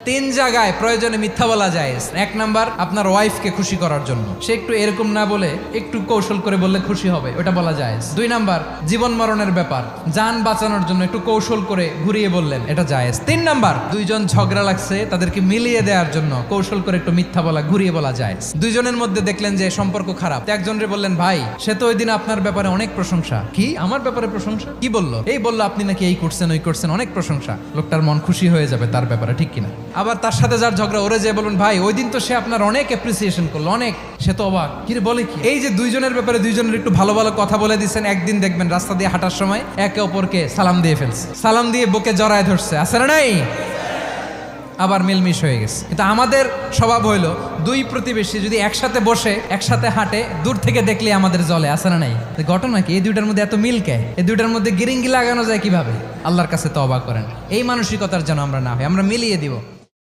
তিন জায়গায় প্রয়োজনে মিথ্যা বলা যায়। এক নাম্বার, আপনার ওয়াইফকে খুশি করার জন্য, সে একটু এরকম না বলে একটু কৌশল করে বললে খুশি হবে, ওটা বলা যায়। দুই নাম্বার, জীবন মরণের ব্যাপার, যান বাঁচানোর জন্য একটু কৌশল করে ঘুরিয়ে বললেন, এটা জায়েজ। তিন নাম্বার, দুইজন ঝগড়া লাগছে তাদেরকে মিলিয়ে দেওয়ার জন্য কৌশল করে একটু মিথ্যা বলা, ঘুরিয়ে বলা যায়। দুইজনের মধ্যে দেখলেন যে সম্পর্ক খারাপ, একজনরে বললেন, ভাই সে তো ওই দিন আপনার ব্যাপারে অনেক প্রশংসা। কি আমার ব্যাপারে প্রশংসা? কি বললো? এই বললো আপনি নাকি এই করছেন ওই করছেন, অনেক প্রশংসা। লোকটার মন খুশি হয়ে যাবে তার ব্যাপারে, ঠিক কিনা? আবার তার সাথে যার ঝগড়া, ওরে যে বলুন, ভাই ওই দিন তো সে আপনার অনেক অ্যাপ্রিসিয়েশন করলো, অনেক। সে তো অবাক, কি রে বলে কি? এই যে দুইজনের ব্যাপারে দুইজনের একটু ভালো ভালো কথা বলে দিচ্ছেন, একদিন দেখবেন রাস্তা দিয়ে হাঁটার সময় একে অপরকে সালাম দিয়ে ফেলছে, সালাম দিয়ে বুকে জড়ায় ধরছে, আছে না নাই? আবার মিলমিশ হয়ে গেছে। কিন্তু আমাদের স্বভাব হইলো, দুই প্রতিবেশী যদি একসাথে বসে একসাথে হাঁটে, দূর থেকে দেখলে আমাদের জলে, আছে না নাই? ঘটনা কি? এই দুইটার মধ্যে এত মিল কে? এই দুইটার মধ্যে গিরিঙ্গি লাগানো যায় কিভাবে? আল্লাহর কাছে তওবা করেন, এই মানসিকতার যেন আমরা না হয়, আমরা মিলিয়ে দিব।